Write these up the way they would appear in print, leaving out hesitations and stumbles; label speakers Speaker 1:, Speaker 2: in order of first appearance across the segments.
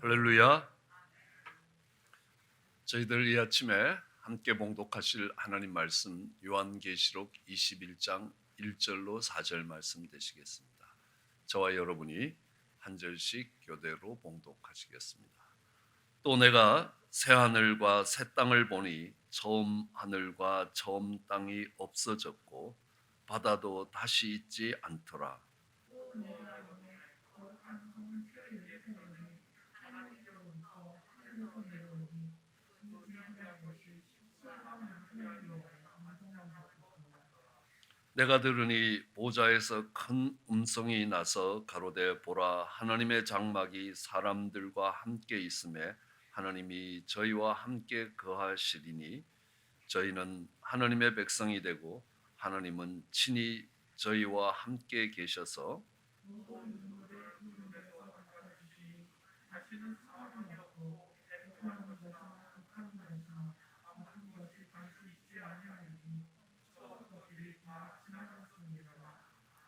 Speaker 1: 할렐루야. 저희들 이 아침에 함께 봉독하실 하나님 말씀 요한계시록 21장 1절로 4절 말씀 되시겠습니다. 저와 여러분이 한 절씩 교대로 봉독하시겠습니다. 또 내가 새 하늘과 새 땅을 보니 처음 하늘과 처음 땅이 없어졌고 바다도 다시 있지 않더라. 내가 들으니 보좌에서 큰 음성이 나서 가로되 보라 하나님의 장막이 사람들과 함께 있음에 하나님이 저희와 함께 거하시리니 저희는 하나님의 백성이 되고 하나님은 친히 저희와 함께 계셔서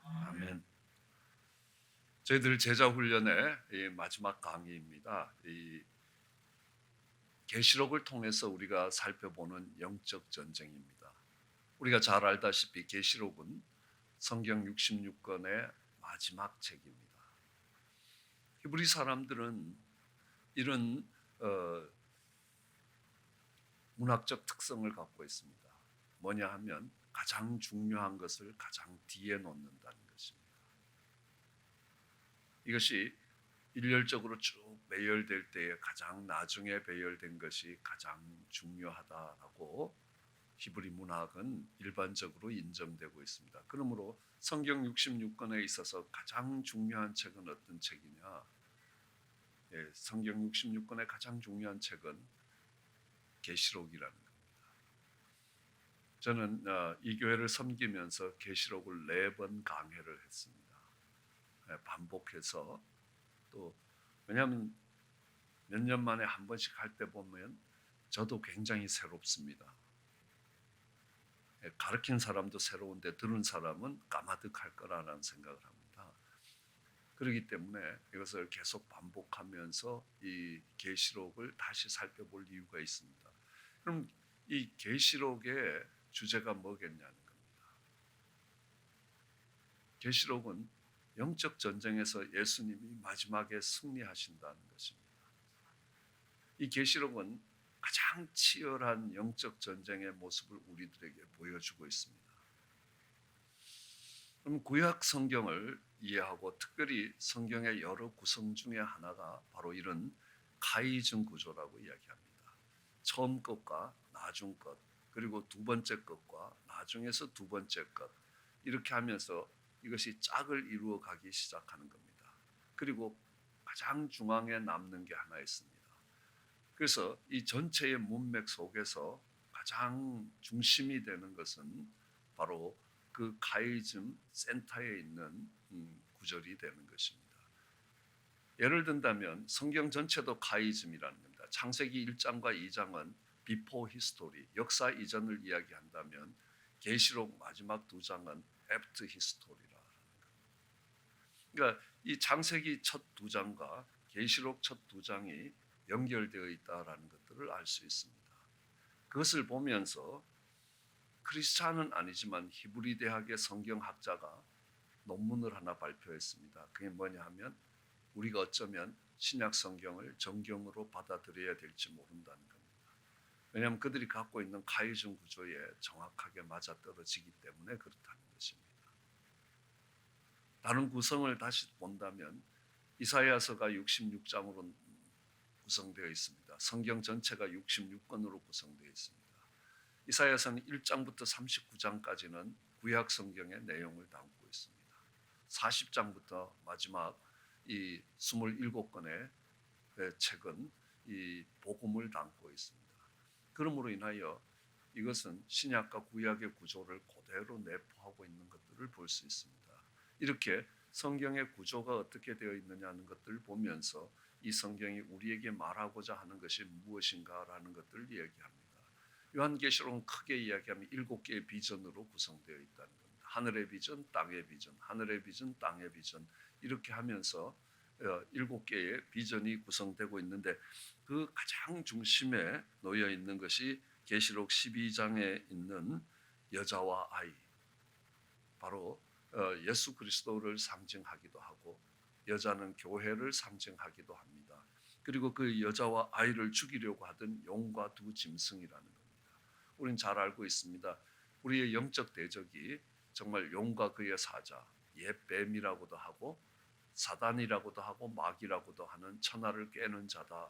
Speaker 1: 아멘. 저희들 제자 훈련의 마지막 강의입니다. 이 계시록을 통해서 우리가 살펴보는 영적 전쟁입니다. 우리가 잘 알다시피 계시록은 성경 66권의 마지막 책입니다. 히브리 사람들은 이런 문학적 특성을 갖고 있습니다. 뭐냐 하면 가장 중요한 것을 가장 뒤에 놓는다는 것입니다. 이것이 일렬적으로 쭉 배열될 때에 가장 나중에 배열된 것이 가장 중요하다라고 히브리 문학은 일반적으로 인정되고 있습니다. 그러므로 성경 66권에 있어서 가장 중요한 책은 어떤 책이냐? 성경 66권의 가장 중요한 책은 계시록이라는 겁니다. 저는 이 교회를 섬기면서 계시록을 4번 강해를 했습니다. 반복해서 또 왜냐하면 몇 년 만에 한 번씩 할 때 보면 저도 굉장히 새롭습니다. 가르친 사람도 새로운데 들은 사람은 까마득할 거라는 생각을 합니다. 그렇기 때문에 이것을 계속 반복하면서 이 계시록을 다시 살펴볼 이유가 있습니다. 그럼 이 계시록의 주제가 뭐겠냐는 겁니다. 계시록은 영적 전쟁에서 예수님이 마지막에 승리하신다는 것입니다. 이 계시록은 가장 치열한 영적 전쟁의 모습을 우리들에게 보여주고 있습니다. 그럼 구약 성경을 이해하고 특별히 성경의 여러 구성 중에 하나가 바로 이런 카이즘 구조라고 이야기합니다. 처음 것과 나중 것, 그리고 두 번째 것과 나중에서 두 번째 것, 이렇게 하면서 이것이 짝을 이루어 가기 시작하는 겁니다. 그리고 가장 중앙에 남는 게 하나 있습니다. 그래서 이 전체의 문맥 속에서 가장 중심이 되는 것은 바로 그 카이즘 센터에 있는 구절이 되는 것입니다. 예를 든다면 성경 전체도 카이즘이라는 겁니다. 창세기 1장과 2장은 비포 히스토리, 역사 이전을 이야기한다면 계시록 마지막 2장은 애프터 히스토리라는 겁니다. 그러니까 이 창세기 첫 2장과 계시록 첫 2장이 연결되어 있다라는 것들을 알 수 있습니다. 그것을 보면서 크리스찬은 아니지만 히브리 대학의 성경학자가 논문을 하나 발표했습니다. 그게 뭐냐 하면 우리가 어쩌면 신약 성경을 정경으로 받아들여야 될지 모른다는 겁니다. 왜냐하면 그들이 갖고 있는 카이즘 구조에 정확하게 맞아떨어지기 때문에 그렇다는 것입니다. 다른 구성을 다시 본다면 이사야서가 66장으로 구성되어 있습니다. 성경 전체가 66권으로 구성되어 있습니다. 이사야서는 1장부터 39장까지는 구약 성경의 내용을 담고 있습니다. 40장부터 마지막 이 27권의 책은 이 복음을 담고 있습니다. 그러므로 인하여 이것은 신약과 구약의 구조를 그대로 내포하고 있는 것들을 볼 수 있습니다. 이렇게 성경의 구조가 어떻게 되어 있느냐는 것들을 보면서 이 성경이 우리에게 말하고자 하는 것이 무엇인가라는 것들을 이야기합니다. 요한계시록은 크게 이야기하면 7개의 비전으로 구성되어 있다는 겁니다. 하늘의 비전, 땅의 비전, 하늘의 비전, 땅의 비전 이렇게 하면서 일곱 개의 비전이 구성되고 있는데 그 가장 중심에 놓여 있는 것이 계시록 12장에 있는 여자와 아이, 바로 예수 그리스도를 상징하기도 하고 여자는 교회를 상징하기도 합니다. 그리고 그 여자와 아이를 죽이려고 하던 용과 두 짐승이라는 겁니다. 우리는 잘 알고 있습니다. 우리의 영적 대적이 정말 용과 그의 사자, 옛 뱀이라고도 하고 사단이라고도 하고 마귀라고도 하는 천하를 깨는 자다.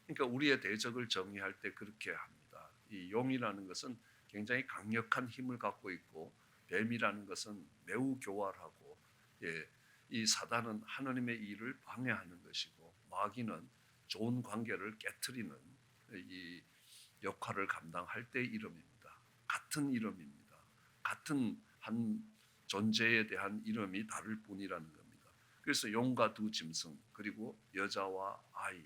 Speaker 1: 그러니까 우리의 대적을 정의할 때 그렇게 합니다. 이 용이라는 것은 굉장히 강력한 힘을 갖고 있고 뱀이라는 것은 매우 교활하고, 이 사단은 하나님의 일을 방해하는 것이고 마귀는 좋은 관계를 깨트리는 이 역할을 감당할 때 이름입니다. 같은 이름입니다. 같은 한 존재에 대한 이름이 다를 뿐이라는 겁니다. 그래서 용과 두 짐승 그리고 여자와 아이,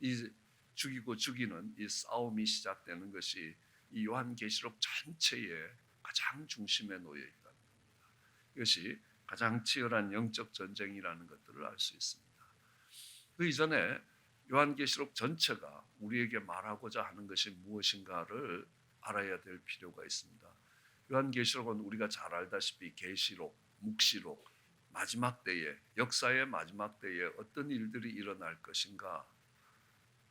Speaker 1: 이 죽이고 죽이는 이 싸움이 시작되는 것이 이 요한계시록 전체의 가장 중심에 놓여 있다는 겁니다. 이것이 가장 치열한 영적 전쟁이라는 것들을 알 수 있습니다. 그 이전에 요한계시록 전체가 우리에게 말하고자 하는 것이 무엇인가를 알아야 될 필요가 있습니다. 요한계시록은 우리가 잘 알다시피 계시록, 묵시록, 마지막 때에, 역사의 마지막 때에 어떤 일들이 일어날 것인가,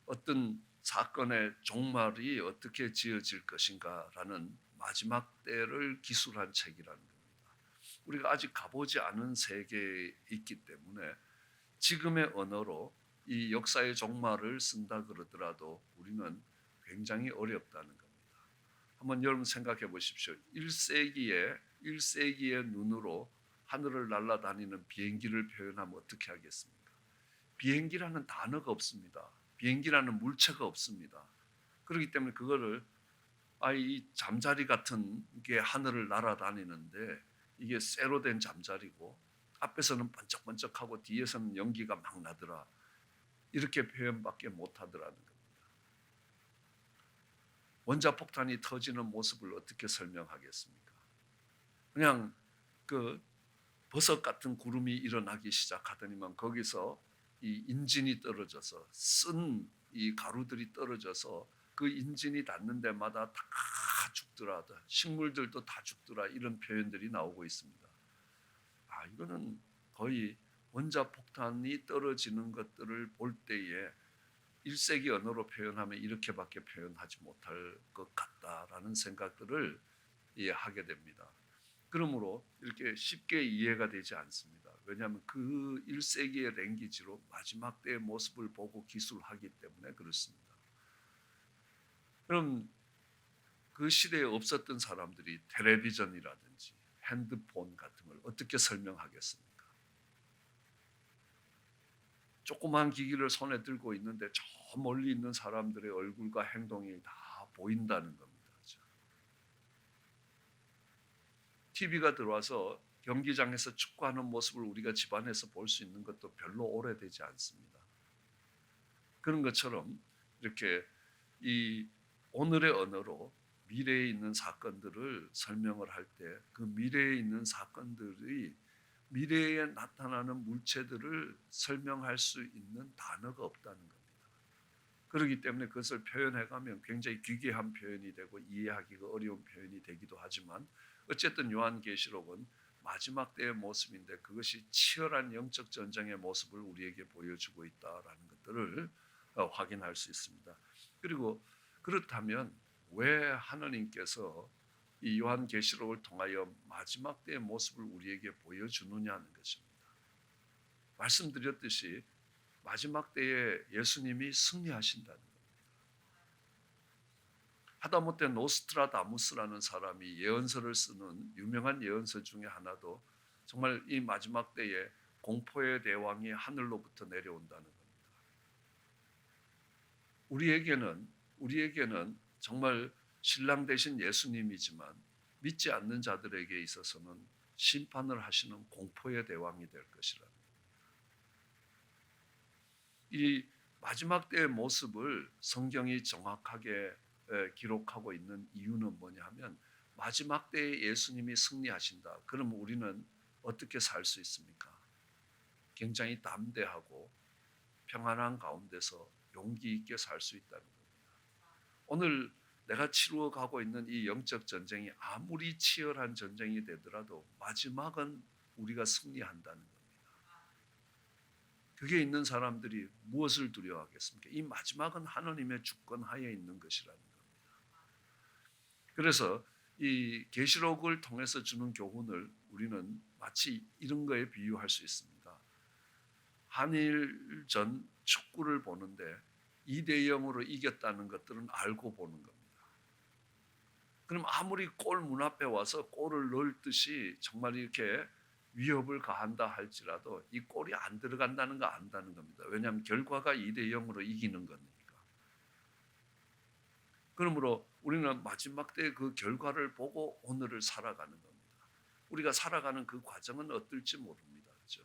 Speaker 1: 어떤 사건의 종말이 어떻게 지어질 것인가라는 마지막 때를 기술한 책이라는 겁니다. 우리가 아직 가보지 않은 세계에 있기 때문에 지금의 언어로 이 역사의 종말을 쓴다 그러더라도 우리는 굉장히 어렵다는 겁니다. 한번 여러분 생각해 보십시오. 1세기의 눈으로 하늘을 날아다니는 비행기를 표현하면 어떻게 하겠습니까? 비행기라는 단어가 없습니다. 비행기라는 물체가 없습니다. 그렇기 때문에 그거를 이 잠자리 같은 게 하늘을 날아다니는데 이게 쇠로 된 잠자리고 앞에서는 번쩍번쩍하고 뒤에서는 연기가 막 나더라. 이렇게 표현밖에 못하더라는 겁니다. 원자폭탄이 터지는 모습을 어떻게 설명하겠습니까? 그냥 그 버섯 같은 구름이 일어나기 시작하더니만 거기서 이 인진이 떨어져서 쓴 이 가루들이 떨어져서 그 인진이 닿는 데마다 다 죽더라, 식물들도 다 죽더라, 이런 표현들이 나오고 있습니다. 이거는 거의 원자폭탄이 떨어지는 것들을 볼 때에 1세기 언어로 표현하면 이렇게밖에 표현하지 못할 것 같다라는 생각들을 하게 됩니다. 그러므로 이렇게 쉽게 이해가 되지 않습니다. 왜냐하면 그 1세기의 랭귀지로 마지막 때의 모습을 보고 기술하기 때문에 그렇습니다. 그럼 그 시대에 없었던 사람들이 텔레비전이라든지 핸드폰 같은 걸 어떻게 설명하겠습니까? 조그만 기기를 손에 들고 있는데 저 멀리 있는 사람들의 얼굴과 행동이 다 보인다는 겁니다. TV가 들어와서 경기장에서 축구하는 모습을 우리가 집안에서 볼 수 있는 것도 별로 오래되지 않습니다. 그런 것처럼 이렇게 이 오늘의 언어로 미래에 있는 사건들을 설명을 할 때 그 미래에 있는 사건들이 미래에 나타나는 물체들을 설명할 수 있는 단어가 없다는 겁니다. 그렇기 때문에 그것을 표현해가면 굉장히 기괴한 표현이 되고 이해하기가 어려운 표현이 되기도 하지만 어쨌든 요한계시록은 마지막 때의 모습인데 그것이 치열한 영적 전쟁의 모습을 우리에게 보여주고 있다라는 것들을 확인할 수 있습니다. 그리고 그렇다면 왜 하나님께서 이 요한계시록을 통하여 마지막 때의 모습을 우리에게 보여주느냐는 것입니다. 말씀드렸듯이 마지막 때에 예수님이 승리하신다는 겁니다. 하다못해 노스트라다무스라는 사람이 예언서를 쓰는 유명한 예언서 중에 하나도 정말 이 마지막 때에 공포의 대왕이 하늘로부터 내려온다는 겁니다. 우리에게는 정말 신랑 되신 예수님이지만 믿지 않는 자들에게 있어서는 심판을 하시는 공포의 대왕이 될 것이라는 겁니다. 이 마지막 때의 모습을 성경이 정확하게 기록하고 있는 이유는 뭐냐 하면 마지막 때에 예수님이 승리하신다. 그럼 우리는 어떻게 살 수 있습니까? 굉장히 담대하고 평안한 가운데서 용기 있게 살 수 있다는 겁니다. 오늘 내가 치루어 가고 있는 이 영적 전쟁이 아무리 치열한 전쟁이 되더라도 마지막은 우리가 승리한다는 겁니다. 그게 있는 사람들이 무엇을 두려워하겠습니까? 이 마지막은 하나님의 주권 하에 있는 것이라는 겁니다. 그래서 이 계시록을 통해서 주는 교훈을 우리는 마치 이런 거에 비유할 수 있습니다. 한일전 축구를 보는데 2대0으로 이겼다는 것들은 알고 보는 겁니다. 그럼 아무리 골 문 앞에 와서 골을 넣을 듯이 정말 이렇게 위협을 가한다 할지라도 이 골이 안 들어간다는 거 안다는 겁니다. 왜냐하면 결과가 2대0으로 이기는 거니까. 그러므로 우리는 마지막 때 그 결과를 보고 오늘을 살아가는 겁니다. 우리가 살아가는 그 과정은 어떨지 모릅니다. 그렇죠?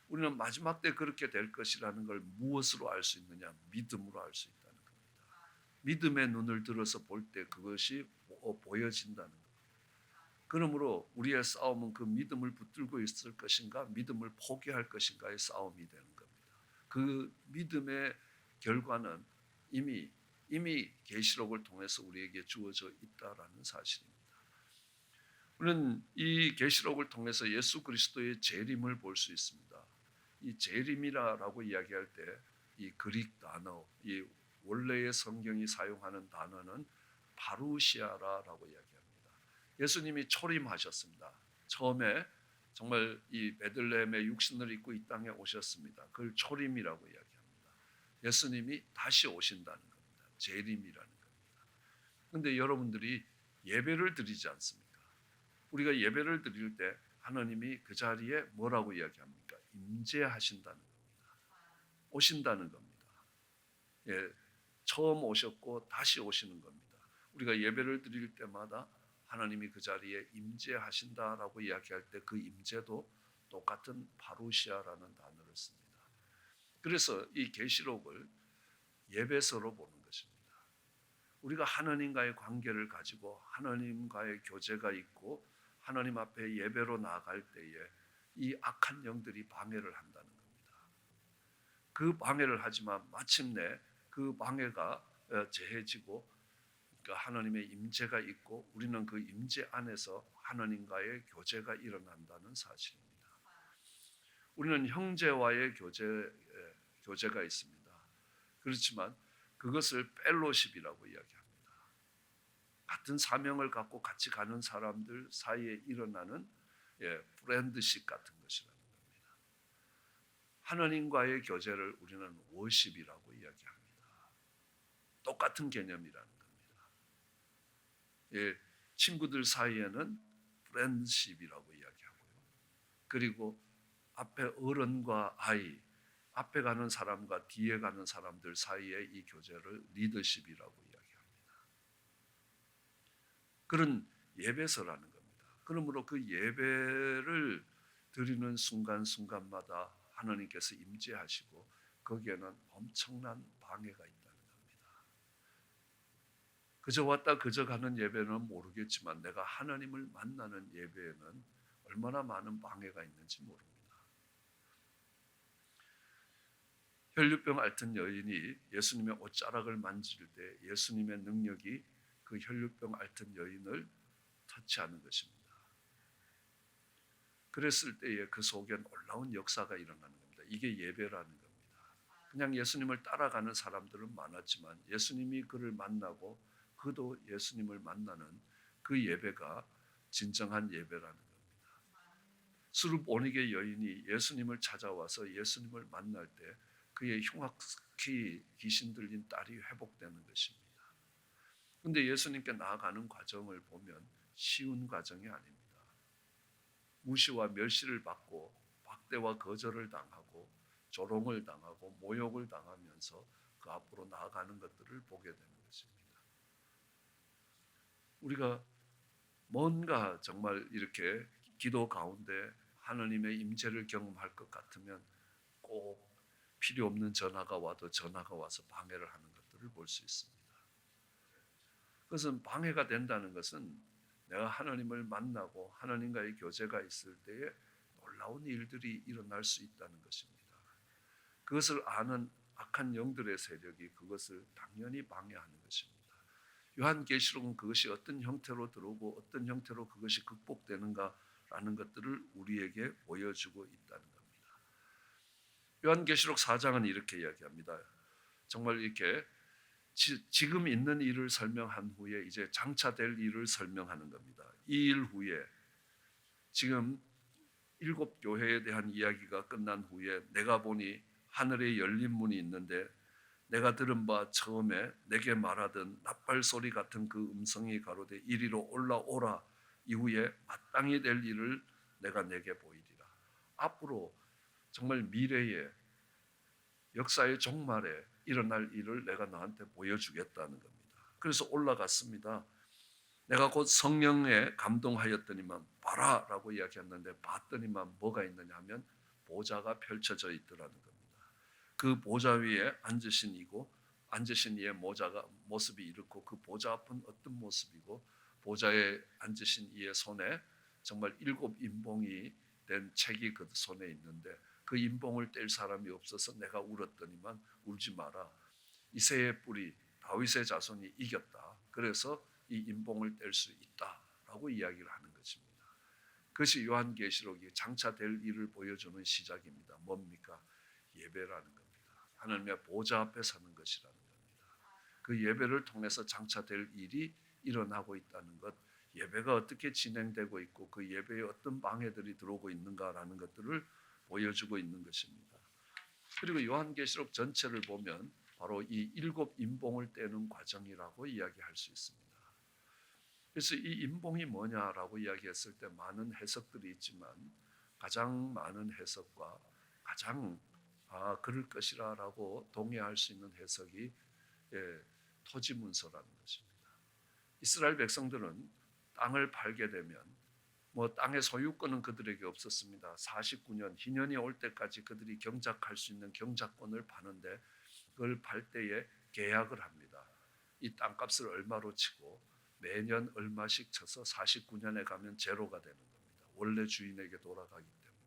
Speaker 1: 우리는 마지막 때 그렇게 될 것이라는 걸 무엇으로 알 수 있느냐? 믿음으로 알 수 있다는 겁니다. 믿음의 눈을 들어서 볼 때 그것이 보여진다는 겁니다. 그러므로 우리의 싸움은 그 믿음을 붙들고 있을 것인가, 믿음을 포기할 것인가의 싸움이 되는 겁니다. 그 믿음의 결과는 이미 계시록을 통해서 우리에게 주어져 있다라는 사실입니다. 우리는 이 계시록을 통해서 예수 그리스도의 재림을 볼 수 있습니다. 이 재림이라고 이야기할 때 이 그릭 단어, 이 원래의 성경이 사용하는 단어는 파루시아라고 이야기합니다. 예수님이 초림하셨습니다. 처음에 정말 이 베들레헴의 육신을 입고 이 땅에 오셨습니다. 그걸 초림이라고 이야기합니다. 예수님이 다시 오신다는 겁니다. 재림이라는 겁니다. 그런데 여러분들이 예배를 드리지 않습니까? 우리가 예배를 드릴 때 하나님이 그 자리에 뭐라고 이야기합니까? 임재하신다는 겁니다. 오신다는 겁니다. 예, 처음 오셨고 다시 오시는 겁니다. 우리가 예배를 드릴 때마다 하나님이 그 자리에 임재하신다라고 이야기할 때 그 임재도 똑같은 파루시아라는 단어를 씁니다. 그래서 이 계시록을 예배서로 보는 것입니다. 우리가 하나님과의 관계를 가지고 하나님과의 교제가 있고 하나님 앞에 예배로 나아갈 때에 이 악한 영들이 방해를 한다는 겁니다. 그 방해를 하지만 마침내 그 방해가 제해지고 하나님의 임재가 있고 우리는 그 임재 안에서 하나님과의 교제가 일어난다는 사실입니다. 우리는 형제와의 교제가 있습니다. 그렇지만 그것을 펠로십이라고 이야기합니다. 같은 사명을 갖고 같이 가는 사람들 사이에 일어나는 프렌드십 같은 것이라는 겁니다. 하나님과의 교제를 우리는 워십이라고 이야기합니다. 똑같은 개념이라는 겁니다. 친구들 사이에는 프렌드십이라고 이야기하고요. 그리고 앞에 어른과 아이, 앞에 가는 사람과 뒤에 가는 사람들 사이의 이 교제를 리더십이라고 이야기합니다. 그런 예배서라는 겁니다. 그러므로 그 예배를 드리는 순간순간마다 하나님께서 임재하시고 거기에는 엄청난 방해가 있다는 겁니다. 그저 왔다 그저 가는 예배는 모르겠지만 내가 하나님을 만나는 예배에는 얼마나 많은 방해가 있는지 모릅니다. 혈류병 앓던 여인이 예수님의 옷자락을 만질 때 예수님의 능력이 그 혈류병 앓던 여인을 터치하는 것입니다. 그랬을 때에 그 속에 놀라운 역사가 일어나는 겁니다. 이게 예배라는 겁니다. 그냥 예수님을 따라가는 사람들은 많았지만 예수님이 그를 만나고 그도 예수님을 만나는 그 예배가 진정한 예배라는 겁니다. 수르보니게 여인이 예수님을 찾아와서 예수님을 만날 때 그의 흉악히 귀신 들린 딸이 회복되는 것입니다. 그런데 예수님께 나아가는 과정을 보면 쉬운 과정이 아닙니다. 무시와 멸시를 받고 박대와 거절을 당하고 조롱을 당하고 모욕을 당하면서 그 앞으로 나아가는 것들을 보게 되는 것입니다. 우리가 뭔가 정말 이렇게 기도 가운데 하나님의 임재를 경험할 것 같으면 꼭 필요 없는 전화가 와도 전화가 와서 방해를 하는 것들을 볼 수 있습니다. 그것은 방해가 된다는 것은 내가 하나님을 만나고 하나님과의 교제가 있을 때에 놀라운 일들이 일어날 수 있다는 것입니다. 그것을 아는 악한 영들의 세력이 그것을 당연히 방해하는 것입니다. 요한계시록은 그것이 어떤 형태로 들어오고 어떤 형태로 그것이 극복되는가라는 것들을 우리에게 보여주고 있다는 겁니다. 요한계시록 4장은 이렇게 이야기합니다. 정말 이렇게 지금 있는 일을 설명한 후에 이제 장차될 일을 설명하는 겁니다. 이 일 후에 지금 7교회에 대한 이야기가 끝난 후에 내가 보니 하늘에 열린 문이 있는데 내가 들은 바 처음에 내게 말하던 낫발 소리 같은 그 음성이 가로되 이리로 올라오라. 이후에 마땅히 될 일을 내가 내게 보이리라. 앞으로 정말 미래에 역사의 종말에 일어날 일을 내가 너한테 보여주겠다는 겁니다. 그래서 올라갔습니다. 내가 곧 성령에 감동하였더니만 봐라 라고 이야기했는데 봤더니만 뭐가 있느냐 하면 보좌가 펼쳐져 있더라는 겁니다. 그 보좌 위에 앉으신 이고 앉으신 이의 모습이 이렇고 그 보좌 앞은 어떤 모습이고 보좌에 앉으신 이의 손에 정말 7 인봉이 된 책이 그 손에 있는데 그 인봉을 뗄 사람이 없어서 내가 울었더니만 울지 마라. 이새의 뿌리 다윗의 자손이 이겼다. 그래서 이 인봉을 뗄 수 있다라고 이야기를 하는 것입니다. 그것이 요한계시록이 장차 될 일을 보여주는 시작입니다. 뭡니까? 예배라는 겁니다. 하나님의 보좌 앞에 서는 것이라는 겁니다. 그 예배를 통해서 장차 될 일이 일어나고 있다는 것, 예배가 어떻게 진행되고 있고 그 예배에 어떤 방해들이 들어오고 있는가라는 것들을 보여주고 있는 것입니다. 그리고 요한계시록 전체를 보면 바로 이 7 인봉을 떼는 과정이라고 이야기할 수 있습니다. 그래서 이 인봉이 뭐냐라고 이야기했을 때 많은 해석들이 있지만 가장 많은 해석과 가장 그럴 것이라고 동의할 수 있는 해석이 토지 문서라는 것입니다. 이스라엘 백성들은 땅을 팔게 되면 땅의 소유권은 그들에게 없었습니다. 49년 희년이 올 때까지 그들이 경작할 수 있는 경작권을 파는데 그걸 팔 때에 계약을 합니다. 이 땅값을 얼마로 치고 매년 얼마씩 쳐서 49년에 가면 제로가 되는 겁니다. 원래 주인에게 돌아가기 때문에.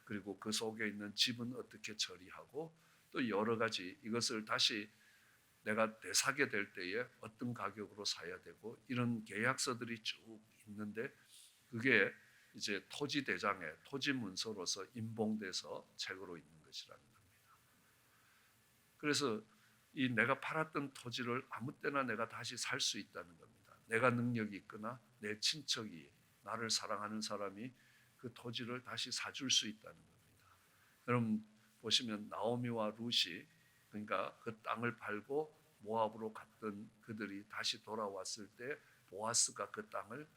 Speaker 1: 그리고 그 속에 있는 집은 어떻게 처리하고 또 여러 가지 이것을 다시 내가 되사게 될 때에 어떤 가격으로 사야 되고 이런 계약서들이 쭉 있는데 그게 이제 토지 대장에 토지 문서로서 인봉돼서 책으로 있는 것이라는 겁니다. 그래서 이 내가 팔았던 토지를 아무 때나 내가 다시 살 수 있다는 겁니다. 내가 능력이 있거나 내 친척이 나를 사랑하는 사람이 그 토지를 다시 사줄 수 있다는 겁니다. 여러분 보시면 나오미와 룻이 그러니까 그 땅을 팔고 모압으로 갔던 그들이 다시 돌아왔을 때 보아스가 그 땅을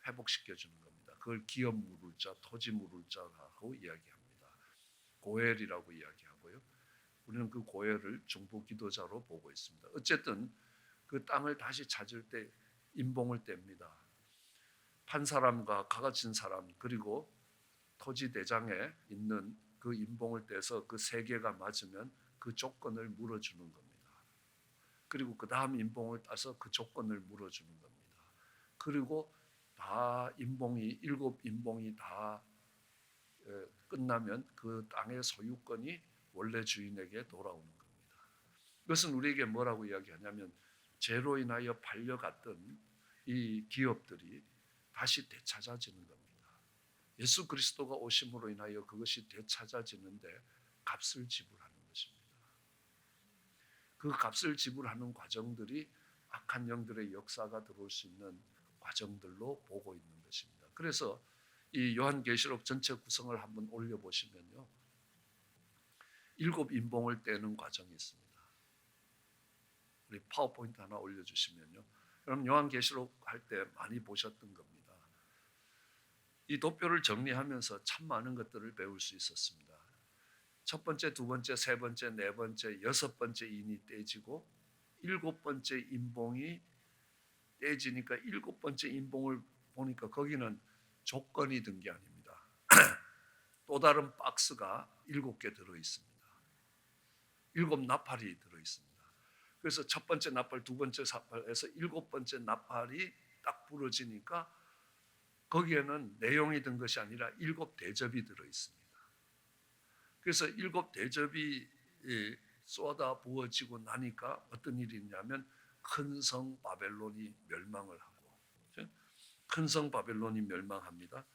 Speaker 1: 회복시켜 주는 겁니다. 그걸 기업 물을 자, 토지 물을 자라고 이야기합니다. 고엘이라고 이야기하고요. 우리는 그 고엘을 중보 기도자로 보고 있습니다. 어쨌든 그 땅을 다시 찾을 때 인봉을 뗍니다. 판 사람과 가가진 사람 그리고 토지 대장에 있는 그 인봉을 떼서 그 세 개가 맞으면 그 조건을 물어주는 겁니다. 그리고 그 다음 인봉을 따서 그 조건을 물어주는 겁니다. 그리고 다 인봉이 7 인봉이 다 끝나면 그 땅의 소유권이 원래 주인에게 돌아오는 겁니다. 이것은 우리에게 뭐라고 이야기하냐면 죄로 인하여 팔려갔던 이 기업들이 다시 되찾아지는 겁니다. 예수 그리스도가 오심으로 인하여 그것이 되찾아지는데 값을 지불하는 것입니다. 그 값을 지불하는 과정들이 악한 영들의 역사가 들어올 수 있는 과정들로 보고 있는 것입니다. 그래서 이 요한계시록 전체 구성을 한번 올려보시면요. 7 인봉을 떼는 과정이 있습니다. 우리 파워포인트 하나 올려주시면요. 그럼 요한계시록 할 때 많이 보셨던 겁니다. 이 도표를 정리하면서 참 많은 것들을 배울 수 있었습니다. 첫 번째, 두 번째, 세 번째, 네 번째, 여섯 번째 인이 떼지고 7번째 인봉이 떼지니까 7번째 인봉을 보니까 거기는 조건이 든 게 아닙니다. 또 다른 박스가 7개 들어있습니다. 7 나팔이 들어있습니다. 그래서 첫 번째 나팔, 두 번째 나팔에서 7번째 나팔이 딱 부러지니까 거기에는 내용이 든 것이 아니라 7 대접이 들어있습니다. 그래서 7 대접이 쏟아 부어지고 나니까 어떤 일이 있냐면 큰 성 바벨론이 멸망을 하고, 큰 성 바벨론이 멸망합니다.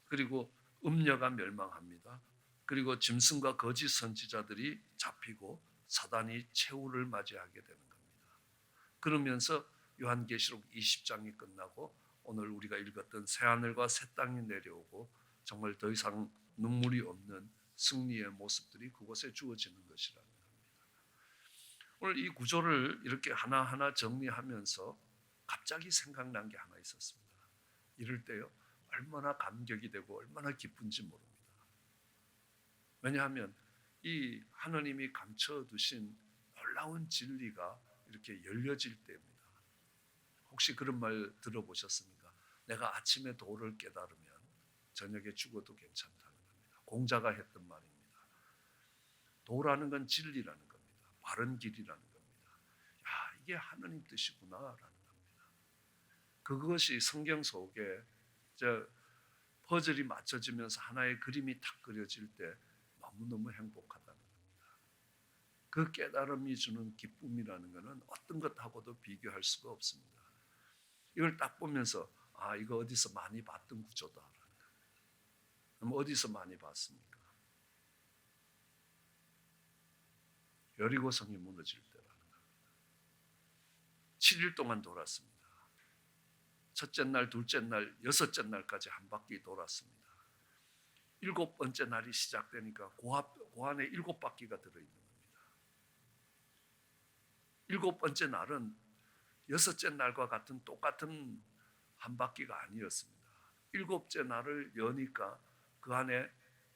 Speaker 1: 그리고 음녀가 멸망합니다. 그리고 짐승과 거짓 선지자들이 잡히고 사단이 최후를 맞이하게 되는 겁니다. 그러면서 요한계시록 20장이 끝나고 오늘 우리가 읽었던 새하늘과 새 땅이 내려오고 정말 더 이상 눈물이 없는 승리의 모습들이 그곳에 주어지는 것이라는 겁니다. 오늘 이 구조를 이렇게 하나하나 정리하면서 갑자기 생각난 게 하나 있었습니다. 이럴 때요, 얼마나 감격이 되고 얼마나 기쁜지 모릅니다. 왜냐하면 이 하나님이 감춰두신 놀라운 진리가 이렇게 열려질 때입니다. 혹시 그런 말 들어보셨습니까? 내가 아침에 도를 깨달으면 저녁에 죽어도 괜찮다는 겁니다. 공자가 했던 말입니다. 도라는 건 진리라는 겁니다. 바른 길이라는 겁니다. 야, 이게 하나님 뜻이구나라는 겁니다. 그것이 성경 속에 퍼즐이 맞춰지면서 하나의 그림이 탁 그려질 때 너무너무 행복하다는 겁니다. 그 깨달음이 주는 기쁨이라는 것은 어떤 것하고도 비교할 수가 없습니다. 이걸 딱 보면서 아, 이거 어디서 많이 봤던 구조다라는 겁니다. 그럼 어디서 많이 봤습니까? 여리고성이 무너질 때라는 겁니다. 7일 동안 돌았습니다. 첫째 날, 둘째 날, 여섯째 날까지 한 바퀴 돌았습니다. 일곱 번째 날이 시작되니까 그 안에 7바퀴가 들어있는 겁니다. 일곱 번째 날은 여섯째 날과 같은 똑같은 한 바퀴가 아니었습니다. 일곱째 날을 여니까 그 안에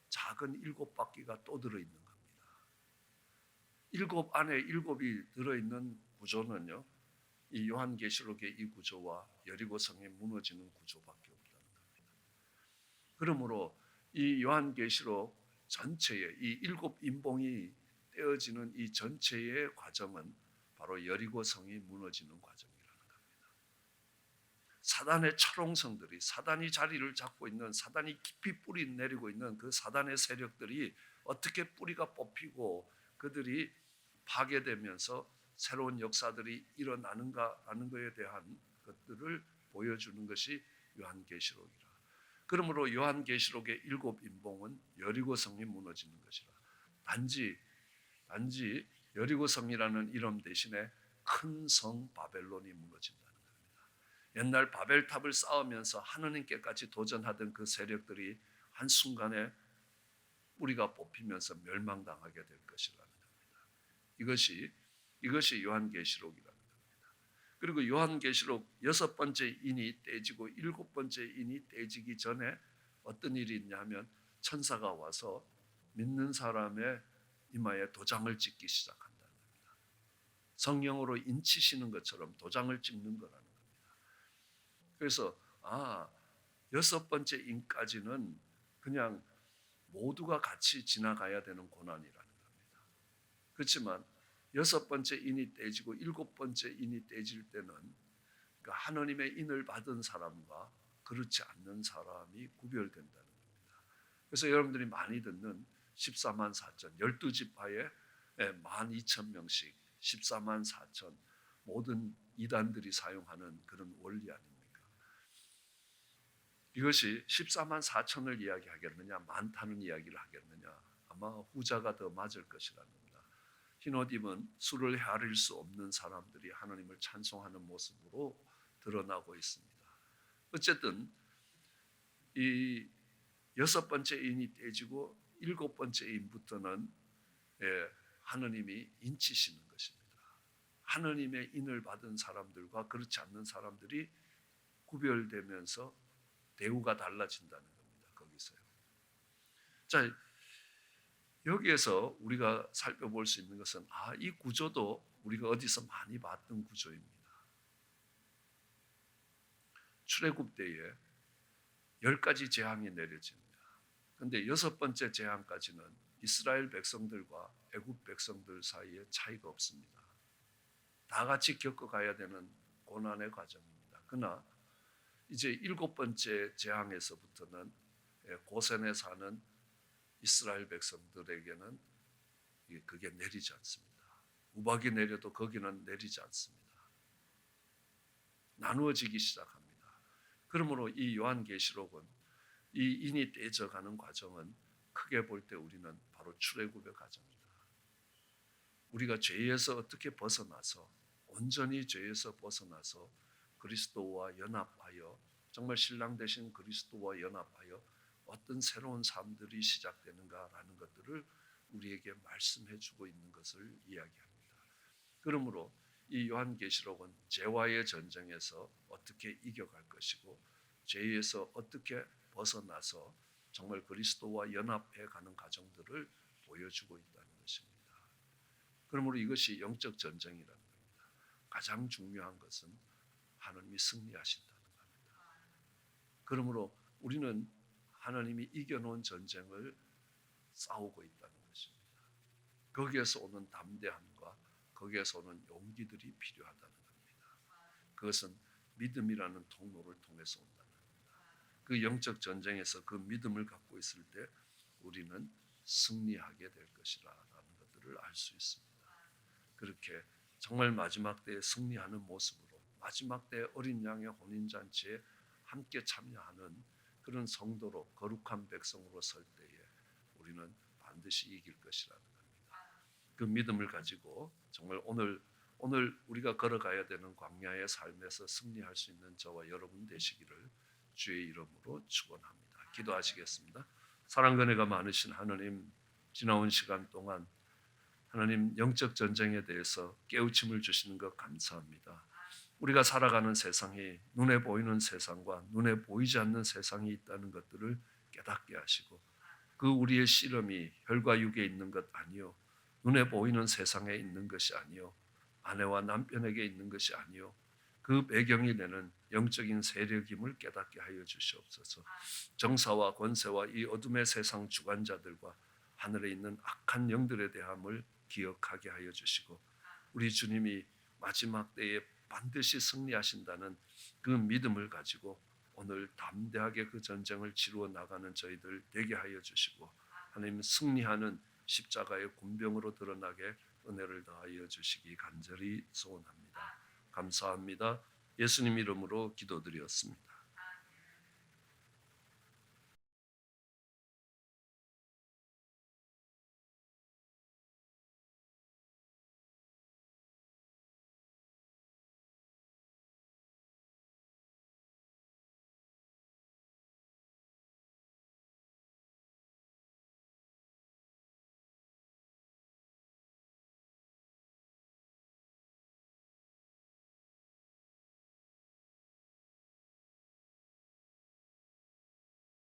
Speaker 1: 작은 7바퀴가 또 들어있는 겁니다. 일곱 안에 일곱이 들어있는 구조는요, 이 요한계시록의 이 구조와 여리고성이 무너지는 구조밖에 없다는 겁니다. 그러므로 이 요한계시록 전체의 이 7인봉이 떼어지는 이 전체의 과정은 바로 여리고성이 무너지는 과정이라는 겁니다. 사단의 철옹성들이, 사단이 자리를 잡고 있는, 사단이 깊이 뿌리 내리고 있는 그 사단의 세력들이 어떻게 뿌리가 뽑히고 그들이 파괴되면서 새로운 역사들이 일어나는가 하는 것에 대한 것들을 보여주는 것이 요한계시록이라. 그러므로 요한계시록의 7인봉은 여리고성이 무너지는 것이라. 단지 여리고성이라는 이름 대신에 큰 성 바벨론이 무너진다는 겁니다. 옛날 바벨탑을 쌓으면서 하느님께까지 도전하던 그 세력들이 한순간에 뿌리가 뽑히면서 멸망당하게 될 것이라는 겁니다. 이것이 요한계시록이라는 겁니다. 그리고 요한계시록 6번째 인이 떼지고 7번째 인이 떼지기 전에 어떤 일이 있냐면 천사가 와서 믿는 사람의 이마에 도장을 찍기 시작한다는 겁니다. 성령으로 인치시는 것처럼 도장을 찍는 거라는 겁니다. 그래서 6번째 인까지는 그냥 모두가 같이 지나가야 되는 고난이라는 겁니다. 그렇지만 6번째 인이 떼지고 7번째 인이 떼질 때는 그러니까 하나님의 인을 받은 사람과 그렇지 않는 사람이 구별된다는 겁니다. 그래서 여러분들이 많이 듣는 14만 4천, 12지파에 12,000명씩 14만 4천 모든 이단들이 사용하는 그런 원리 아닙니까? 이것이 14만 4천을 이야기하겠느냐 많다는 이야기를 하겠느냐, 아마 후자가 더 맞을 것이라는 겁니다. 흰옷 입은 술을 헤아릴 수 없는 사람들이 하나님을 찬송하는 모습으로 드러나고 있습니다. 어쨌든 이 6번째 인이 떼지고 7번째 인부터는 하나님이 인치시는 것입니다. 하나님의 인을 받은 사람들과 그렇지 않는 사람들이 구별되면서 대우가 달라진다는 겁니다. 거기서요. 자, 여기에서 우리가 살펴볼 수 있는 것은 이 구조도 우리가 어디서 많이 봤던 구조입니다. 출애굽 때에 10가지 재앙이 내려집니다. 그런데 6번째 재앙까지는 이스라엘 백성들과 애굽 백성들 사이에 차이가 없습니다. 다 같이 겪어가야 되는 고난의 과정입니다. 그러나 이제 7번째 재앙에서부터는 고센에 사는 이스라엘 백성들에게는 그게 내리지 않습니다. 우박이 내려도 거기는 내리지 않습니다. 나누어지기 시작합니다. 그러므로 이 요한계시록은 이 인이 떼져가는 과정은 크게 볼 때 우리는 바로 출애굽의 과정입니다. 우리가 죄에서 어떻게 벗어나서 온전히 죄에서 벗어나서 그리스도와 연합하여 정말 신랑 되신 그리스도와 연합하여 어떤 새로운 삶들이 시작되는가라는 것들을 우리에게 말씀해 주고 있는 것을 이야기합니다. 그러므로 이 요한계시록은 죄와의 전쟁에서 어떻게 이겨갈 것이고 죄에서 어떻게 벗어나서 정말 그리스도와 연합해 가는 과정들을 보여주고 있다는 것입니다. 그러므로 이것이 영적 전쟁이라는 겁니다. 가장 중요한 것은 하나님이 승리하신다는 겁니다. 그러므로 우리는 하나님이 이겨놓은 전쟁을 싸우고 있다는 것입니다. 거기에서 오는 담대함과 거기에서 오는 용기들이 필요하다는 겁니다. 그것은 믿음이라는 통로를 통해서 온다는 겁니다. 그 영적 전쟁에서 그 믿음을 갖고 있을 때 우리는 승리하게 될 것이라는 것들을 알 수 있습니다. 그렇게 정말 마지막 때에 승리하는 모습으로 마지막 때 어린 양의 혼인잔치에 함께 참여하는 그런 성도로 거룩한 백성으로 설 때에 우리는 반드시 이길 것이라는 겁니다. 그 믿음을 가지고 정말 오늘 우리가 걸어가야 되는 광야의 삶에서 승리할 수 있는 저와 여러분 되시기를 주의 이름으로 축원합니다. 기도하시겠습니다. 사랑 은혜가 많으신 하나님, 지나온 시간 동안 하나님 영적 전쟁에 대해서 깨우침을 주시는 것 감사합니다. 우리가 살아가는 세상이 눈에 보이는 세상과 눈에 보이지 않는 세상이 있다는 것들을 깨닫게 하시고 그 우리의 씨름이 혈과 육에 있는 것 아니요 눈에 보이는 세상에 있는 것이 아니요 아내와 남편에게 있는 것이 아니요 그 배경이 되는 영적인 세력임을 깨닫게 하여 주시옵소서. 정사와 권세와 이 어둠의 세상 주관자들과 하늘에 있는 악한 영들에 대함을 기억하게 하여 주시고 우리 주님이 마지막 때에 반드시 승리하신다는 그 믿음을 가지고 오늘 담대하게 그 전쟁을 치루어 나가는 저희들 되게 하여 주시고 하나님 승리하는 십자가의 군병으로 드러나게 은혜를 더하여 주시기 간절히 소원합니다. 감사합니다. 예수님 이름으로 기도드렸습니다.